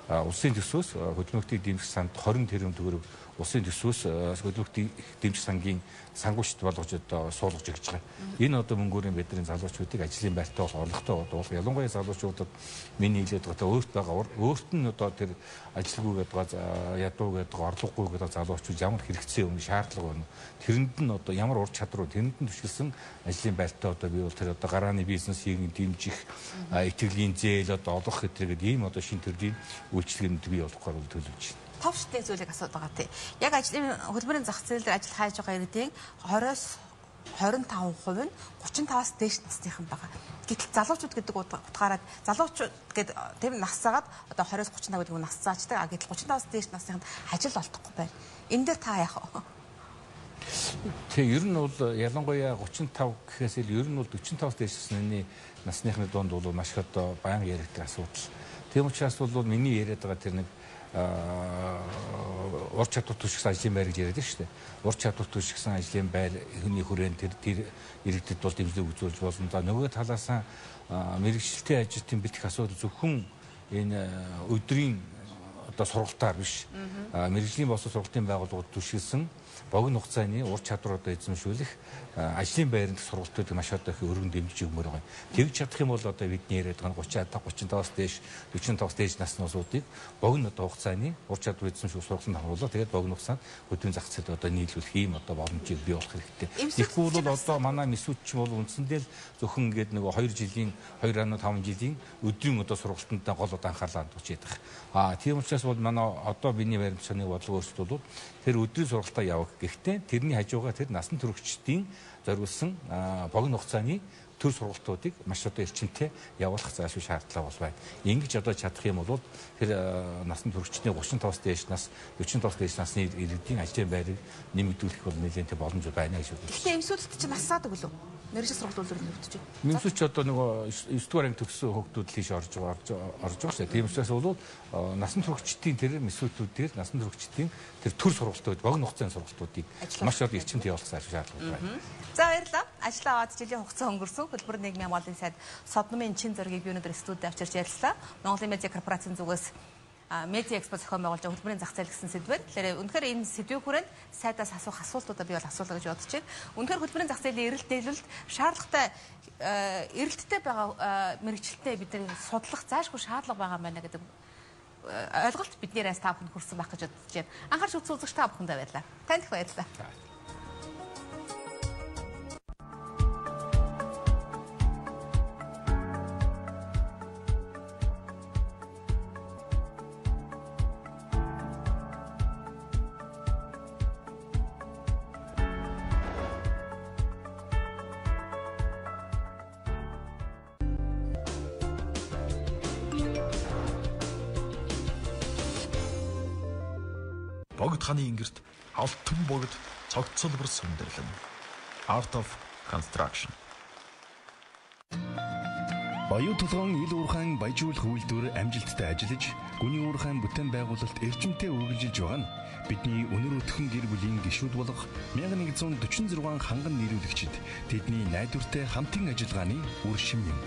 улсын төсвөөс хөдөлмөрлөлтийг дэмжих санд 20 тэрбум төгрөг улсын төсвөөс хөдөлмөрлөлтийг дэмжих сангийн сангуучд болгож одоо суулгаж өгч байгаа. Энэ одоо мөнгөөрийн бидний залуучуудыг ажлын байртай болох орлоготой болох ялангуяа залуучуудад миний хэлээд байгаа өөрт нь одоо тэр ажилгүй гэдэг ядуу гэдэг орлогогүй гэдэг залуучууд ямар хэрэгцээ өмнө шаардлага байна. Тэрэнд нь одоо ямар ур чадвар тэрэнд нь түшгэлсэн ажлын байртай одоо би бол тэр одоо гарааны бизнесийг дэмжих итгэлийн зээл одоо олох гэдгийг ийм одоо шин төрлийн үйлчлэгэнд бий болгохоор төлөвлөж байна. Тав шидний зүйлийг асууад байгаа тий. Яг ажлын хөдөлмөрийн зах зээл дээр ажил хайж байгаа иргэдийн 20-с 25% нь 35-аас дээш насныхан байгаа. Гэтэл залуучууд гэдэг утгаараа залуучууд гэдэг тэр насцаагаад одоо 20-с 35 гэдэг нь нас заачдаг. Гэтэл 35-аас дээш насныханд ажил олдохгүй байна. Энэ дээр та яах вэ? Тэг ер нь бол ялангуяа 35 гэхээс ил ер нь бол 45-аас дээш насныхны донд бол маш их одоо баян яригддаг асуудал. Тийм учраас бол миний яриад байгаа тэр нэг ур чадвар түшигсэн ажлын байр гэж яриад шүү дээ. Ур чадвар түшигсэн ажлын байр хүний хүрээнд тэр иргэдэд бол дэмжлэг үзүүлж болно. За нөгөө талаасаа мэрэгчлээ ажилтны бэлтгэх асуудал зөвхөн энэ өдрийн одоо сургалтаар биш. Мэрэгжлийн босоо сургалтын байгууллагууд түшигсэн богино хугацааны ур чадвар одоо эзэмшүүлэх ажлын байранд сургалтуудыг маш одоо их өргөн дэмжиж өгмөр байгаа. Тэгж чадах юм бол одоо бидний яриад байгаа 35-аас дээш 45-аас дээш насныусуудыг богино одоо хугацааны ур чадвар эзэмшүүлэх сургалтанд хамруулаад тэгээд богино хугацаанд хөдөлгөөний зах зээлд одоо нийлүүлэх ийм одоо боломжийг бий болох хэрэгтэй. Тэгэхгүй бол одоо манай нисүүч бол үндсэндээ л зөвхөн ингээд нөгөө 2 жилийн 2.5 жилийн өдрийн одоо сургалтанд гол одоо анхаарлаа хандуулж ядах. Тийм учраас бол манай одоо бидний баримтчны бодлого өөрсдөө бол тэр өдрийн сургалтаа явах. Гэхдээ тэрний хажуугаар тэр насан туршидтын зориулсан богино хугацааны төр сургалтуудыг маш одоо эрчимтэй явуулах заашгүй шаардлага бол байна. Ингэж одоо чадах юм бол тэр насан туршидтын 35-аас дээш нас 45-аас дээш насны иргэдийн ажлын байрыг нэмэгдүүлэх бол нэлээд боломж байна гэж бодож байна. Гэхдээ эмсүүдд чинь насаадаг үлээ. Мэргэжил сургуулиуд нэмэгдэж байна. Мэмсүүч одоо нөгөө 9 дугаар анги төгссөн хүүхдүүд л ийш орж байгаа шээ. Тийм учраас бол насан туршидтын тэр эмсүүдүүд дээр насан туршидтын тэр төр сургалтууд богино хугацааны сургалтуудыг маш одоо эрчимтэй явуулах шаардлага байна. За баярлалаа. Ажлаа аваад жилийн хугацаа өнгөрсөн хөтөлбөр нийгмийн хамгааллын сайд Содномын чин зөргийг би өнөөдөр студид авчирч ярилцлаа. Монголын медиа корпорацийн зүгээс медиа экспо зохион байгуулж байгаа хөтөлбөрийн зах зээл гэсэн сэдвээр. Тэгэхээр үнэхээр энэ сэдвийн хүрээнд сайдаас асуух асуултуудаа би бол асуулаа гэж бодож байна. Үнэхээр хөтөлбөрийн зах зээлийн эрэлт дэглэлд шаардлагатай эрэлттэй байгаа мэрэгчлэлтэй бидний судлах заашгүй шаардлага байгаа юм байна гэдэг ойлголт биднээс та бүхэнд хүрсэн байх гэж бодож байна. Анхаарч үзэгч та бүхэндээ баярлалаа. Танд их баярлалаа. Богд ханы ингэрт алтан богд цогцолбор сүндэрлэн. Art of Construction. Оюу толгойн ил уурхайн баяжуулах үйлдвэр амжилттай ажиллаж, гүний уурхайн бүтээн байгуулалт эрчимтэй үргэлжилж байгаа нь бидний өнөр өтгөн гэр бүлийн гишүүд болох 1146 ханган нийлүүлэгчид тэдний найдвартай хамтын ажиллагааны үр шим юм.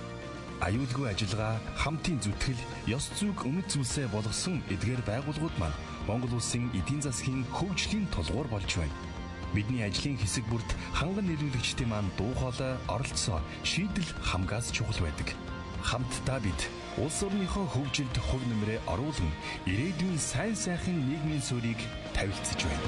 Аюулгүй ажиллагаа, хамтын зүтгэл, ёс зүйг өмнөд зүйлсээ болгосон эдгээр байгууллагууд маань Монгол улсын эдийн засгийн хөгжлийн толгуур болж байна. Бидний ажлын хэсэг бүрт ханган нийлүүлэгчдийн маань дуу хоолой, оролцоо, шийдэл хамгаас чухал байдаг. Хамтдаа бид улс орныхоо хөгжилд хувь нэмрээ оруулан, 'Ирээдүйн сайн сайхан нийгмийн суурийг тавилцаж байна.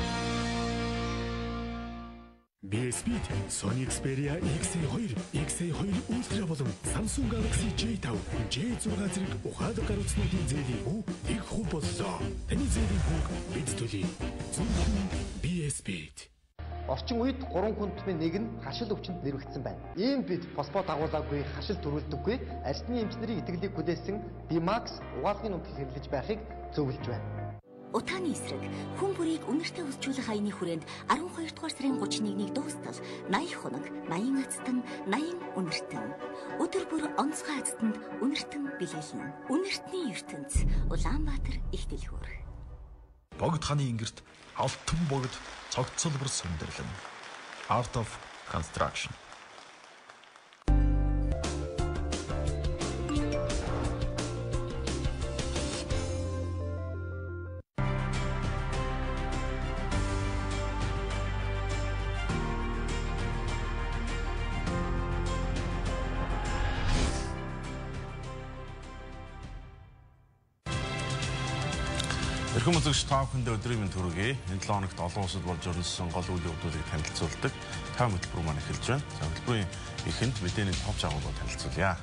BSB Sony Xperia XA2, XA2 Ultra болон Samsung Galaxy J5, J6 зэрэг ухаалаг гар утснуудын зээлийн бүх их хөв боллоо. Таны зээлийн хүүг бид төлөе. Зөвхөн BSB. Орчин үед 3 хүндмийн нэг нь хашил өвчнөд нэрвэгдсэн байна. Ийм бид фосфат агуулгаагүй хашил төрүүлдэггүй арсны эмчнэрийн итгэлийг хүлээсэн Bimax угаалгын нүдийг хэрэглэж байхыг зөвлөж байна. Утааны эсрэг хүн бүрийг үнэртэй өсчүүлэх аяны хүрээнд 12 дугаар сарын 31-ний дуустал 80 хоног, 80 эцтэн, 80 үнэртэн. Өдөр бүр онцгой эцтэнд үнэртэн билээлнэ. Үнэртний ертөнц Улаанбаатар их дэлгүүр. Богд ханы ингэрт алтан богд цогцолбор сөндөрлөн. Art of Construction. Эрхэм үзэгч та бүхэндээ өдрийн мэнд хүргэе. Энэ 7 хоногт олон улсад болж өрнөсөн гол үйл явдлыг танилцуулдаг та хөтөлбөр маань эхэлж байна. За хөтөлбөрийн эхэнд мэдээний товч агуулгыг танилцуулъя.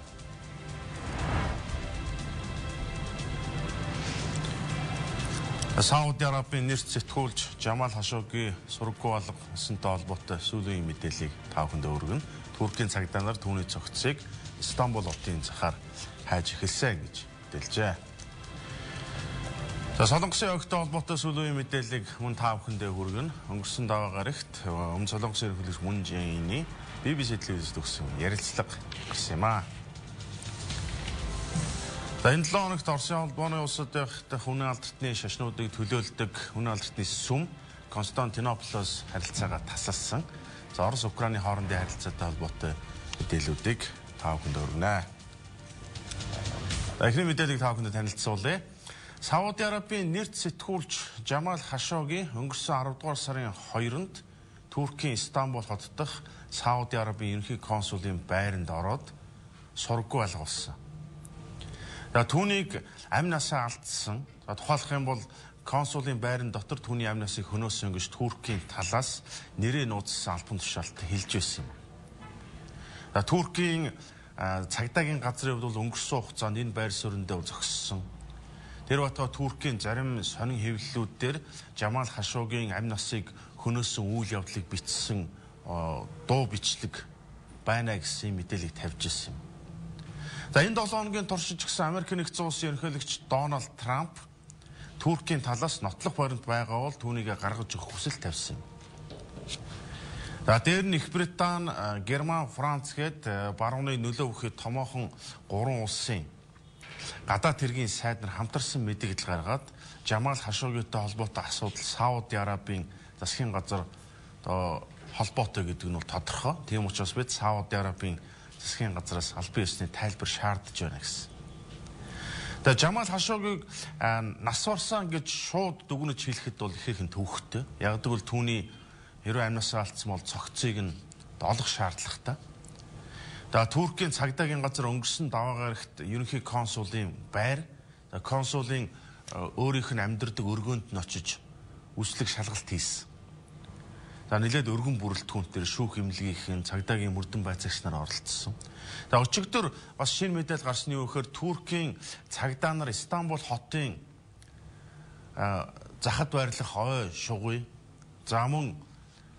Сауди Арабын нэрт сэтгүүлч Жамал Хашоггийн сургаггүй алга өсөнтэй холбоотой сүүлийн мэдээллийг та бүхэндээ өргөнө. Туркийн цагдаа нар түүний цогцсыг Стамбул хотын захаар хайж эхэлсэн гэж мэдээлжээ. За Солонгосын охидтой холбоотой сүүлийн мэдээллийг мөн та бүхэндээ хүргэнэ. Өнгөрсөн даваа гарагт өмнө Солонгосын ерөнхийлөгч Мун Жэ-ины BBC телевизэд өгсөн ярилцлага гарсан юм аа. За энэ 7 хоногт Оросын холбооны улсад дэх үнэн алдартны шашнуудыг төлөөлдөг үнэн алдартны сүм Константинополоос харилцаагаа тасалсан. За Орос Украины хоорондын харилцаатай холбоотой мэдээллүүдийг та бүхэнд өргөнэ. За эхний мэдээллийг та бүхэнд танилцуулъя. Сауди Арабын нэрт сэтгүүлч Жамал Хашогийн өнгөрсөн 10 дугаар сарын 2-нд Туркийн Стамбул хот дахь Сауди Арабын ерөнхий консулын байранд ороод сургаггүй алга болсон. Түүнийг амь насаа алдсан. Тухайлах юм бол консулын байран дотор түүний амь насыг хөнөөсөн гэж Туркийн талаас нэрээ нууцсан албан тушаалт хэлж байсан юм. Туркийн цагдаагийн газрын хувьд бол өнгөрсөн хугацаанд энэ байр суурьндээ зогссон. Тэр байтугай Туркийн зарим сонин хэвлэлүүд дээр Жамал Хашогийн амь насыг хөнөөсөн үйл явдлыг бичсэн дуу бичлэг байна гэсэн мэдээллийг тавьж ирсэн юм. За энэ 7 хоногийн туршиж гисэн Америк нэгдсэн улсын ерөнхийлөгч Дональд Трамп Туркийн талаас нотлох баримт байгаа бол түүнийг гаргаж өгөх хүсэл тавьсан юм. За дээр нь Их Британи, Герман, Франц гээд барууны нөлөө бүхий томоохон 3 улсын гадаад хэргийн сайд нар хамтарсан мэдээлэл гаргаад Жамал Хашогитой холбоотой асуудал Сауди Арабын засгийн газар холбоотой гэдэг нь бол тодорхой. Тийм учраас бид Сауди Арабын засгийн газраас албан ёсны тайлбар шаардж байна гэсэн. Тэгээ Жамал Хашогиг нас барсан гэж шууд дүгнэж хэлэхэд бол ихээхэн төвөгтэй. Яг гэвэл түүний хэрвээ амнасаа алдсан бол цогцыг нь олох шаардлагатай. Туркийн цагдаагийн газар өнгөрсөн даваа гарагт ерөнхий консулын байр, консулын өөрийнх нь амьдардаг өргөөнд нь очиж үслэг шалгалт хийсэн. Нэлээд өргөн бүрэлдэхүүн дээр шүүх эмнэлгийнхэн цагдаагийн мөрдөн байцаагч нар оролцсон. Өчигдөр бас шинэ мэдээлэл гарсны үехээр Туркийн цагдаа нар Стамбул хотын захад байрлах ой шугуй, за мөн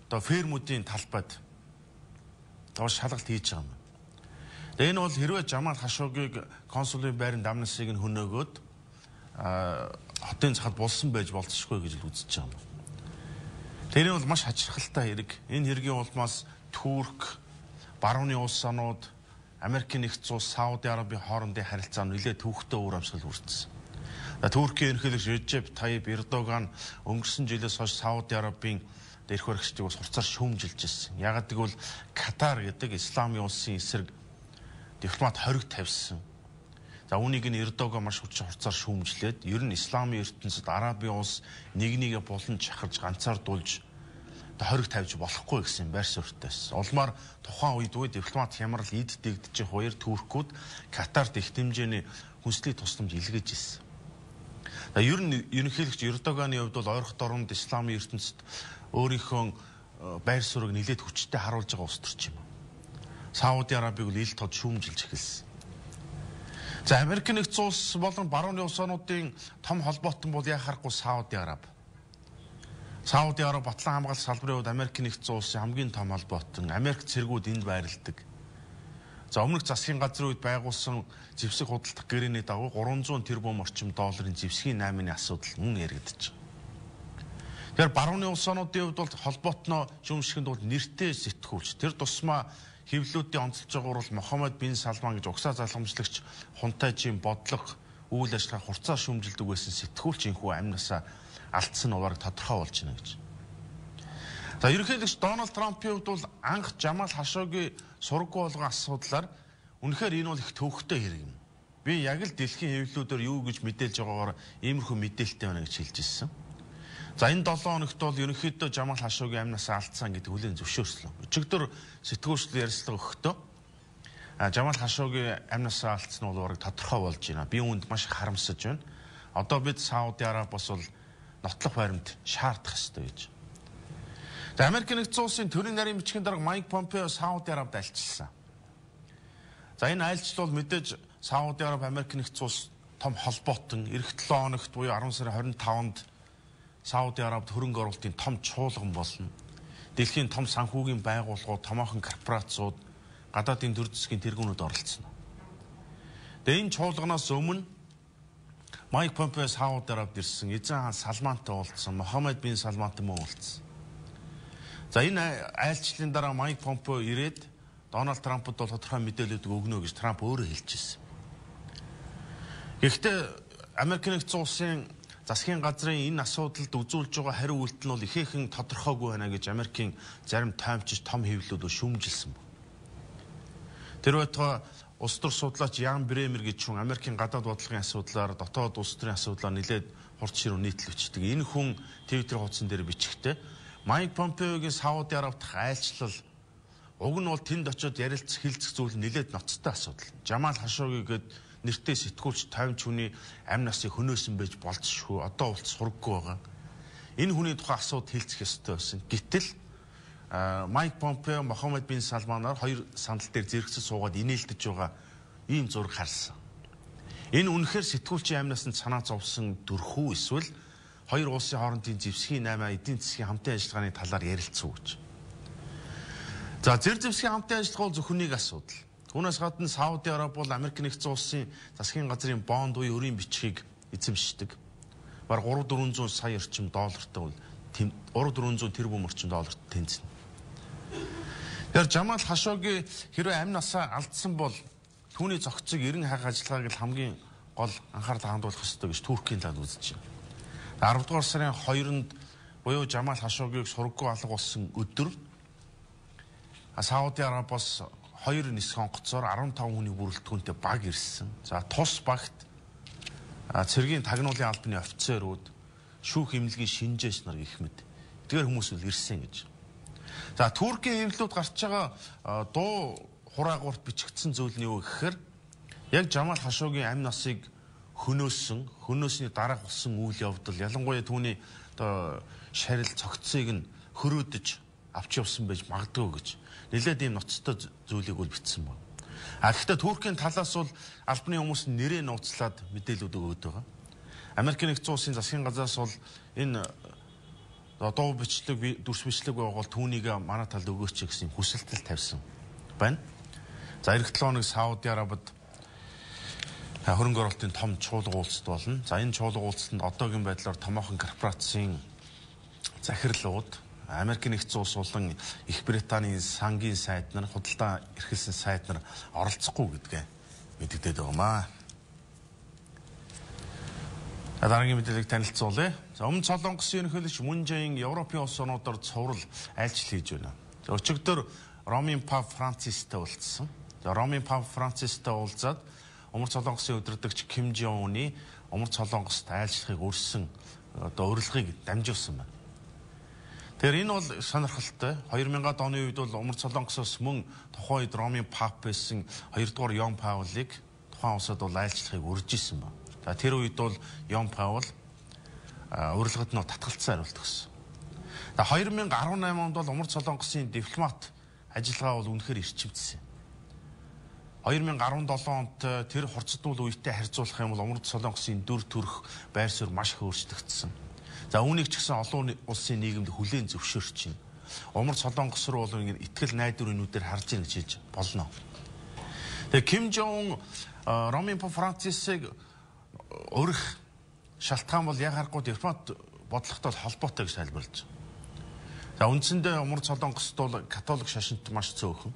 фермүүдийн талбайд шалгалт хийж байгаа юм. Энэ бол хэрвээ Жамал Хашогийг консулын байранд амь насыг нь хөнөөгөөд хотын захад болсон байж болцсохгүй гэж үзэж байгаа юм. Тэр нь бол маш хачирхалтай хэрэг. Энэ хэргийн улмаас Турк, барууны улсанууд, Америк нэгдсэн улс, Сауди Арабын хоорондын харилцаа нэлээд төвөгтэй үр амьсгал үүссэн. Туркийн ерөнхийлөгч Режеп Таyyip Эрдоган өнгөрсөн жилээс хойш Сауди Арабын дээрх баригчдыг бас хурцаар шүүмжилж ирсэн. Ягаад гэвэл Катар гэдэг исламын улсын эсрэг дипломат хориг тавьсан. Үүнийг нь Эрдоган маш хурцаар шүүмжлээд ер нь исламын ертөнцид Арабын улс нэгээ булан чахарж ганцаардуулж хориг тавьж болохгүй гэсэн байр суурьтай байсан. Улмаар тухайн үед дипломат хямрал эд дэгдэж хоёр Туркууд Катарт их хэмжээний хүнслийг тусламж илгээж ирсэн. Ер нь ерөнхийлөгч Эрдоганы хувьд бол ойрхон дорнд исламын ертөнцид өөрийнхөө байр суурийг нэлээд хүчтэй харуулж байгаа улс төрч юм. Сауди Арабыг л ил тод шүүмжилж эхэлсэн. За Америк нэгдсэн улс болон барууны улсуудын том холбоотон бол яхахгүй Сауди Араб. Сауди Араб батлан хамгаалах салбарын хувьд Америк нэгдсэн улсын хамгийн том холбоотон. Америк цэргүүд энд байрладаг. За өмнөх засгийн газрын үед байгуулсан зэвсэг худалдах гэрээний дагуу 300 тэрбум орчим долларын зэвсгийн найманы асуудал мөн яригдаж байна. Тэгэхээр барууны улсуудын хувьд бол холбоотноо шүүмжлэхэд бол нэртэй сэтгүүлч. Тэр тусмаа хэвлэлүүдийн онцлж байгаагаар бол Мохаммед бин Салман гэж угсаа залгамжлагч хунтайчийн бодлого үйл ажиллагаа хурцаар шүүмжилдэг байсан сэтгүүлч энэхүү амнасаа алдсан уварыг тодорхой болж байна гэж. За ерөнхийлөгч Дональд Трампын хувьд бол анх Жамал Хашогги сургаггүй болгон асуудлаар үнэхээр энэ бол их төвөгтэй хэрэг юм. Би яг л дэлхийн хэвлэлүүдээр юу гэж мэдээлж байгаагаар иймэрхүү мэдээлэлтэй байна гэж хэлж ирсэн. За энэ 7 хоногт бол ерөнхийдөө Жамал Хашогги амнасаа алдсан гэдэг хүлээн зөвшөөрсөн. Өчигдөр сэтгүүлчдийн ярилцлага өгөхдөө Жамал Хашогги амнасаа алдсан нь бол бараг тодорхой болж байна. Би үүнд маш их харамсаж байна. Одоо бид Сауди Арабиас бол нотлох баримт шаардах ёстой гэж. За Америк нэгдсэн улсын төрийн нарийн бичгийн дарга Майк Помпео Сауди Арабид альчилсан. За энэ айлчлал бол мэдээж Сауди Араб Америк нэгдсэн улс том холбоотон эх 7 хоногт буюу 10 сарын 25-нд Сауди Арабид хөрөнгө оруулалтын том чуулган болно. Дэлхийн том санхүүгийн байгууллагууд, томоохон корпорациуд, гадаадын төр засгийн тэргүүнүүд оролцсон. Тэгээ энэ чуулганаас өмнө Майк Помпео Сауди Арабид ирсэн, эзэн хаан Салмантай уулзсан, Мохаммед бин Салмантай мөн уулзсан. За энэ айлчлалын дараа Майк Помпео ирээд Дональд Трампд бол тодорхой мэдээлэлүүд өгнө гэж Трамп өөрөө хэлчихсэн. Гэхдээ Америк нэгдсэн улсын засгийн газрын энэ асуудалд үзүүлж байгаа хариу үйлдэл нь бол ихээхэн тодорхойгүй байна гэж Америкийн зарим таймчид том хэвлэлүүд шүүмжилсэн байна. Тэр байтугай улс төр судлаач Ян Бремер гэж хүн Америкийн гадаад бодлогын асуудлаар, дотоод улс төрийн асуудлаар нэлээд хурд ширүү нийтлэгчдэг. Энэ хүн Твиттер хуудсан дээр бичгтээ Майк Помпеогийн Сауди Араб дахь айлчлал уг нь бол тэнд очиод ярилцах хилцэх зүйл нэлээд ноцтой асуудал. Жамал Хашогги гээд нэртэй сэтгүүлч 50 хүний амь насыг хөнөөсөн байж болцшгүй. Одоо уулз сургаггүй байгаа. Энэ хүний тухай асуудал хилцэх ёстой байсан. Гэтэл Майк Помпео, Мохаммед бин Салманаар хоёр сандал дээр зэрэгцэж суугаад инээлдэж байгаа ийм зураг харсан. Энэ үнэхээр сэтгүүлчийн амнаас нь санаа зовсон дөрхүү эсвэл хоёр улсын хоорондын зэвсгийн 8 эдийн засгийн хамтын ажиллагааны талаар ярилцсан гэж. За зэр зэвсгийн хамтын ажиллагаа бол зөвхөн нэг асуудал. Түүнээс гадна Сауди Араб бол Америк нэгдсэн улсын засгийн газрын бонд буюу өрийн бичгийг эзэмшдэг. Бараг 300-400 сая орчим доллартай бол 300-400 тэрбум орчим долларт тэнцэнэ. Тэгэхээр Жамал Хашогги хэрвээ амь насаа алдсан бол түүний зохицыг эрен хаах ажиллагааг л хамгийн гол анхаарлаа хандуулах ёстой гэж Туркийн талд үзэж байна. 10 дугаар сарын 2-нд буюу Жамал Хашоггиг сургаггүй алга болсон өдөр Сауди Арабиас 2 нисэх онгоцоор 15 хүний бүрэлдэхүүнтэй баг ирсэн. За тус багт цэргийн тагнуулын албаны офицерууд, шүүх эмнэлгийн шинжээч нар гэх мэт эдгээр хүмүүс үл ирсэн гэж. За Туркийн эмнэлүүд гарч байгаа дуу хураагуурт бичигдсэн зүйл нь юу гэхээр яг Жамал Хашоггийн амь насыг хөнөөсний дараах болсон үйл явдал, ялангуяа түүний шарил цогцсыг нь хөрөөдөж авч явсан байж магадгүй гэж нэлээд ийм ноцтой зүйлийг үл бичсэн байна. Гэхдээ Туркийн талаас бол албаны хүмүүс нэрээ нууцлаад мэдээлүүд өгöd байгаа. Америк нэгдсэн улсын засгийн газраас бол энэ дуу бичлэг, дүрс бичлэг байгуул түүнийг манай талд өгөөч гэсэн хүсэлтэл тавьсан байна. За эх 7 хоног Сауди Арабид хөрөнгө оруулалтын том чуулга уулзалт болно. За энэ чуулга уулзалтанд одоогийн байдлаар томоохон корпорацийн захирлууд, Америк нэгдсэн улс болон Их Британийн сангийн сайд нар, худалдаа эрхэлсэн сайд нар оролцохгүй гэдгээ мэдэгдээд байгаамаа. Дараагийн мэдээллийг танилцуулъя. За өмнө Солонгосын ерөнхийлөгч Мун Жэин Европын улсуудаар цуврал айлчлал хийж байна. Өчигдөр Ромын Пап Францистай уулзсан. За Ромын Пап Францистай уулзаад Умар Солонгосын өдөртөгч Ким Жон Уны Умар Солонгост айлчлахыг өрсөн урилгыг дамжуулсан байна. Тэгэхээр энэ бол сонирхолтой. 2000-ад оны үед бол Умар Солонгосоос мөн тухайн үед Ромын Пап байсан 2-р Йон Паулыг тухайн улсад бол айлчлахыг урьж исэн байна. За тэр үед бол Йон Паул урилгад нь татгалцсан хариулт өгсөн. 2018 онд бол Умар Солонгосын дипломат ажиллагаа бол үнэхээр ирчивдсэн. 2017 онд тэр хурцдуул үетэй харьцуулах юм бол Умар Солонгосын дүр төрх байр суурь маш их өөрчлөгдсөн. За үүнийг ч гэсэн олон улсын нийгэмд хүлээн зөвшөөрч байна. Умар Солонгос руу бол ингэ итгэл найдварын нүдээр харж ийн гэж хэлж болно. Тэгээ Ким Жон Ромын Поп Францисыг өрөх шалтгаан бол яг харахгүй дипломат бодлоготой холбоотой гэж тайлбарлаж байна. За үндсэндээ Умар Солонгост бол католик шашинт маш цөөхөн.